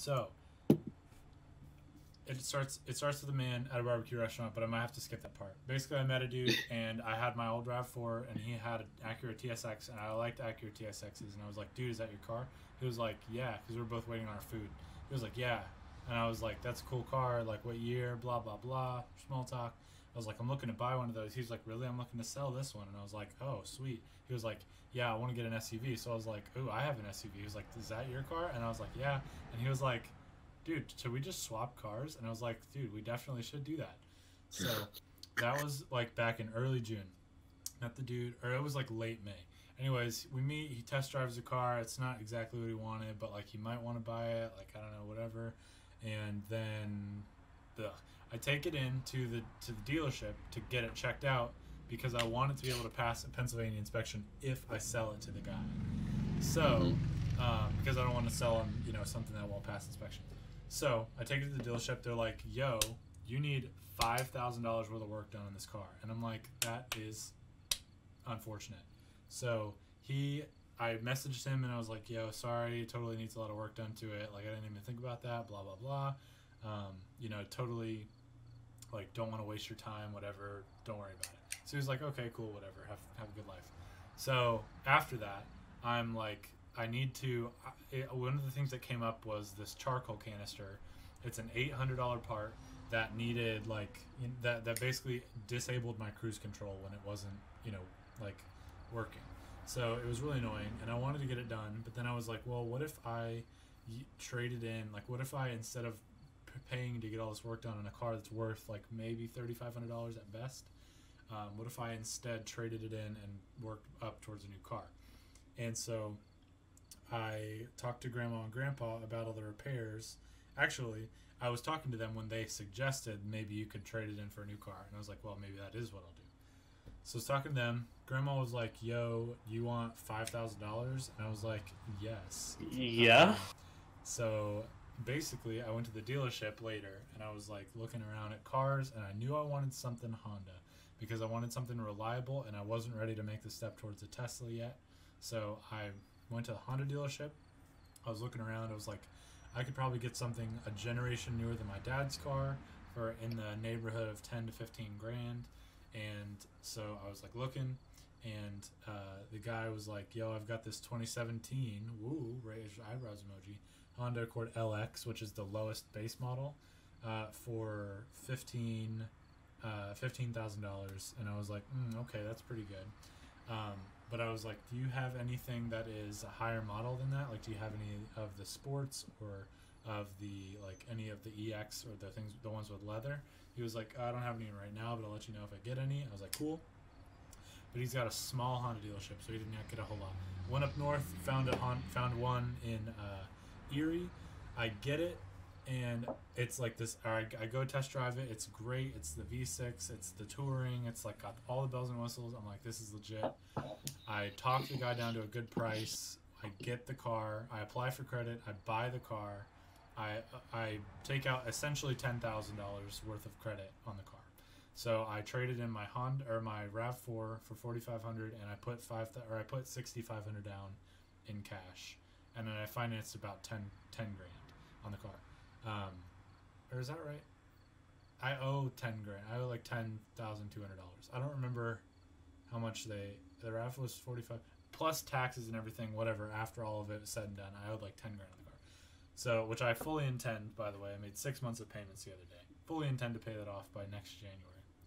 So it starts with a man at a barbecue restaurant, but I might have to skip that part. Basically, I met a dude, and I had my old RAV4, and he had an Acura TSX, and I liked Acura TSXs, and I was like, dude, is that your car? He was like, yeah, because we were both waiting on our food. He was like, yeah, and I was like, that's a cool car, like what year, blah, blah, blah, small talk. I was like, I'm looking to buy one of those. He was like, really? I'm looking to sell this one. And I was like, oh, sweet. He was like, yeah, I want to get an SUV. So I was like, ooh, I have an SUV. He was like, is that your car? And I was like, yeah. And he was like, dude, should we just swap cars? And I was like, dude, we definitely should do that. So that was like back in early June. Met the dude, or it was like late May. Anyways, we meet, he test drives the car. It's not exactly what he wanted, but like he might want to buy it, like I don't know, whatever. And then I take it in to the dealership to get it checked out because I want it to be able to pass a Pennsylvania inspection if I sell it to the guy. So, because I don't want to sell him, something that won't pass inspection. So I take it to the dealership. They're like, "Yo, you need $5,000 worth of work done on this car," and I'm like, "That is unfortunate." So I messaged him and I was like, "Yo, sorry, it totally needs a lot of work done to it. Like I didn't even think about that. Blah blah blah. Totally, like don't want to waste your time. Whatever. Don't worry about it." So he was like, "Okay, cool, whatever. Have a good life." So after that, I'm like, I need to. One of the things that came up was this charcoal canister. It's an $800 part that needed that basically disabled my cruise control when it wasn't working. So it was really annoying, and I wanted to get it done. But then I was like, well, what if I traded in? Like, what if I instead of paying to get all this work done on a car that's worth like maybe $3,500 at best, what if I instead traded it in and worked up towards a new car? And so I talked to Grandma and Grandpa about all the repairs. Actually, I was talking to them when they suggested maybe you could trade it in for a new car. And I was like, well, maybe that is what I'll do. So I was talking to them. Grandma was like, yo, you want $5,000? And I was like, yes. Yeah. So basically, I went to the dealership later, and I was like looking around at cars, and I knew I wanted something Honda because I wanted something reliable, and I wasn't ready to make the step towards a Tesla yet. So I went to the Honda dealership. I was looking around. I was like, I could probably get something a generation newer than my dad's car for in the neighborhood of 10 to 15 grand. And so I was like looking, and the guy was like, yo, I've got this 2017, woo, raised eyebrows emoji, Honda Accord LX, which is the lowest base model, for $15,000. And I was like, okay, that's pretty good. But I was like, do you have anything that is a higher model than that? Like, do you have any of the sports or of the, like, any of the EX or the ones with leather? He was like, I don't have any right now, but I'll let you know if I get any. I was like, cool. But he's got a small Honda dealership, so he didn't get a whole lot. Went up north, found one in Erie. I get it, and it's like this. I go test drive it. It's great. It's the V6. It's the touring. It's like got all the bells and whistles. I'm like, this is legit. I talk the guy down to a good price. I get the car. I apply for credit. I buy the car. I take out essentially $10,000 worth of credit on the car. So I traded in my Honda or my RAV4 for $4,500, and I put $6,500 down in cash, and then I financed about 10 grand on the car. Or is that right? I owe 10 grand. I owe like $10,200. I don't remember how much the RAV was 45 plus taxes and everything. Whatever. After all of it was said and done, I owed like 10 grand on the car. So, which I fully intend, by the way, I made 6 months of payments the other day. Fully intend to pay that off by next January.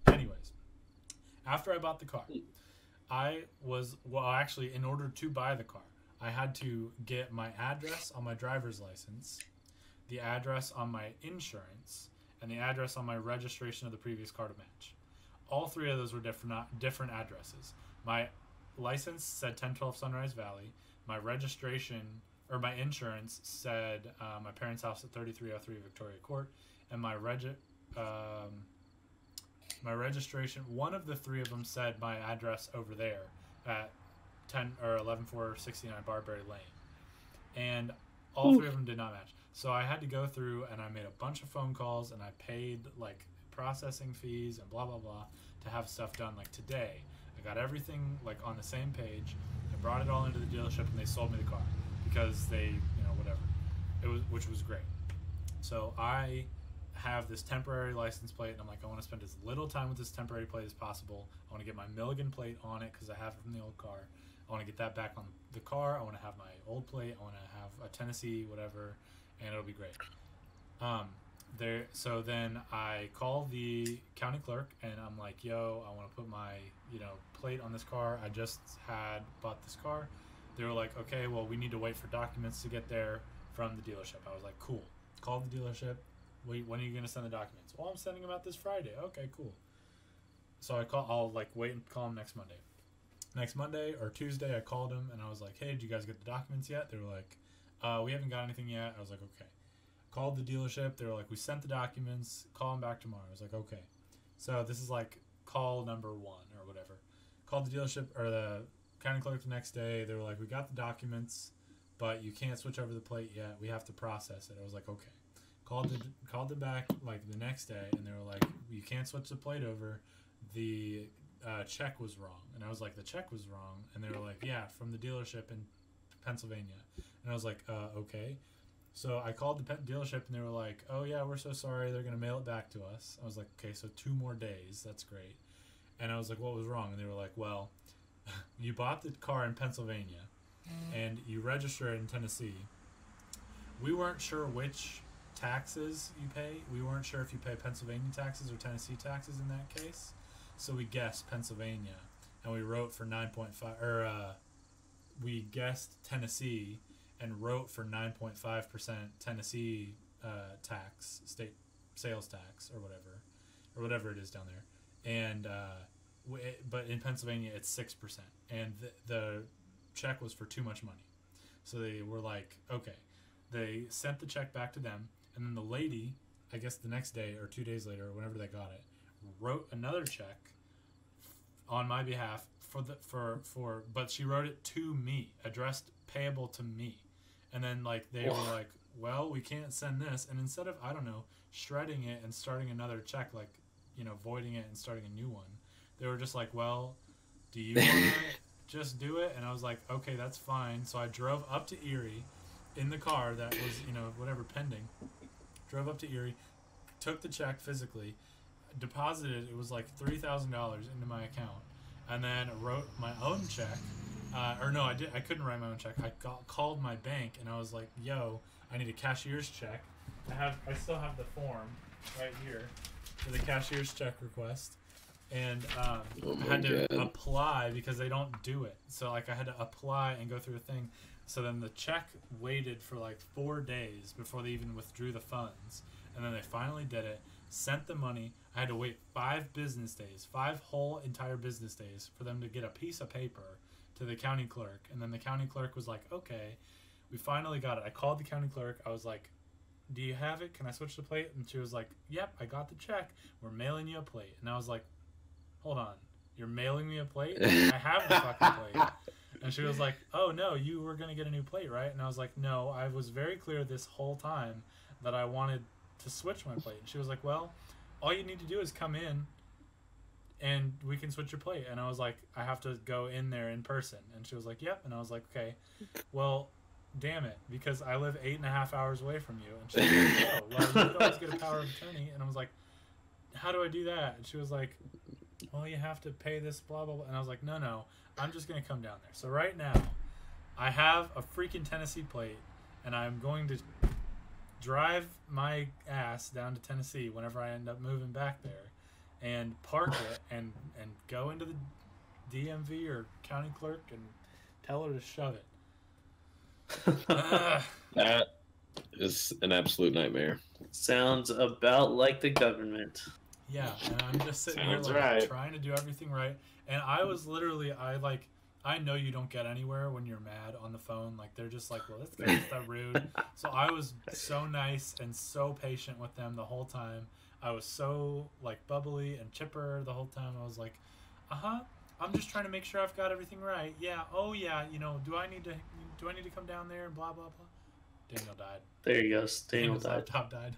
Anyways, after I bought the car, actually, in order to buy the car, I had to get my address on my driver's license, the address on my insurance, and the address on my registration of the previous car to match. All three of those were different addresses. My license said 1012 Sunrise Valley. My registration, or my insurance, said my parents' house at 3303 Victoria Court, and my registration, one of the three of them said my address over there at 11469 Barberry Lane, and all three of them did not match. So I had to go through, and I made a bunch of phone calls, and I paid like processing fees and blah blah blah to have stuff done. Like today, I got everything like on the same page. I brought it all into the dealership, and they sold me the car because they, whatever, which was great. So I have this temporary license plate, and I'm like, I want to spend as little time with this temporary plate as possible. I want to get my Milligan plate on it because I have it from the old car. I want to get that back on the car. I want to have my old plate. I want to have a Tennessee, whatever, and it'll be great. So then I call the county clerk, and I'm like, yo, I want to put my, plate on this car. I just had bought this car. They were like, okay, well, we need to wait for documents to get there from the dealership. I was like, cool. Call the dealership. Wait, when are you going to send the documents? Well, I'm sending them out this Friday. Okay, cool. So I'll wait and call them next Monday. Next Monday or Tuesday, I called them, and I was like, hey, did you guys get the documents yet? They were like, we haven't got anything yet. I was like, okay. Called the dealership. They were like, we sent the documents. Call them back tomorrow. I was like, okay. So this is like call number 1 or whatever. Called the dealership or the county clerk the next day. They were like, we got the documents, but you can't switch over the plate yet. We have to process it. I was like, okay. Called it back like the next day, and they were like, you can't switch the plate over. The check was wrong. And I was like, the check was wrong. And they were like, yeah, from the dealership in Pennsylvania. And I was like, okay. So I called the dealership, and they were like, oh, yeah, we're so sorry. They're going to mail it back to us. I was like, okay, so 2 more days. That's great. And I was like, what was wrong? And they were like, well, you bought the car in Pennsylvania, and you register it in Tennessee. We weren't sure which taxes you pay. We weren't sure if you pay Pennsylvania taxes or Tennessee taxes in that case. So we guessed Pennsylvania, and we wrote for 9.5, or we guessed Tennessee and wrote for 9.5% Tennessee tax, state sales tax, or whatever it is down there. And but in Pennsylvania it's 6%, and the check was for too much money. So they were like, okay. They sent the check back to them, and then the lady, I guess the next day or 2 days later, or whenever they got it, wrote another check on my behalf but she wrote it to me, addressed payable to me. And then they were like, well, we can't send this. And instead of, I don't know, shredding it and starting another check, voiding it and starting a new one, they were just like, well, do you want to just do it? And I was like, okay, that's fine. So I drove up to Erie in the car that was, pending. Drove up to Erie, took the check physically, deposited, it was like $3,000 into my account, and then wrote my own check. I couldn't write my own check. I called my bank, and I was like, yo, I need a cashier's check. I still have the form right here for the cashier's check request. And I had to apply because they don't do it. So I had to apply and go through a thing. So then the check waited for 4 days before they even withdrew the funds. And then they finally did it, sent the money. I had to wait 5 business days, 5 whole entire business days for them to get a piece of paper to the county clerk. And then the county clerk was like, okay, we finally got it. I called the county clerk. I was like, do you have it? Can I switch the plate? And she was like, yep, I got the check. We're mailing you a plate. And I was like, hold on. You're mailing me a plate? I have the fucking plate. And she was like, oh, no, you were going to get a new plate, right? And I was like, no, I was very clear this whole time that I wanted to switch my plate. And she was like, well, all you need to do is come in and we can switch your plate. And I was like, I have to go in there in person. And she was like, yep. And I was like, okay, well, damn it, because I live 8.5 hours away from you. And she was like, oh, well, you could always get a power of attorney. And I was like, how do I do that? And she was like, well, you have to pay this, blah, blah, blah. And I was like, no, I'm just going to come down there. So right now, I have a freaking Tennessee plate, and I'm going to drive my ass down to Tennessee whenever I end up moving back there and park it and go into the DMV or county clerk and tell her to shove it. That is an absolute nightmare. Sounds about like the government. Yeah, and I'm just sitting here trying to do everything right. And I was literally, I know you don't get anywhere when you're mad on the phone. They're just like, well, this guy's so rude. So I was so nice and so patient with them the whole time. I was so bubbly and chipper the whole time. I was like, I'm just trying to make sure I've got everything right. Yeah, oh yeah, do I need to come down there and blah blah blah. Daniel died. There he goes. Daniel's laptop died.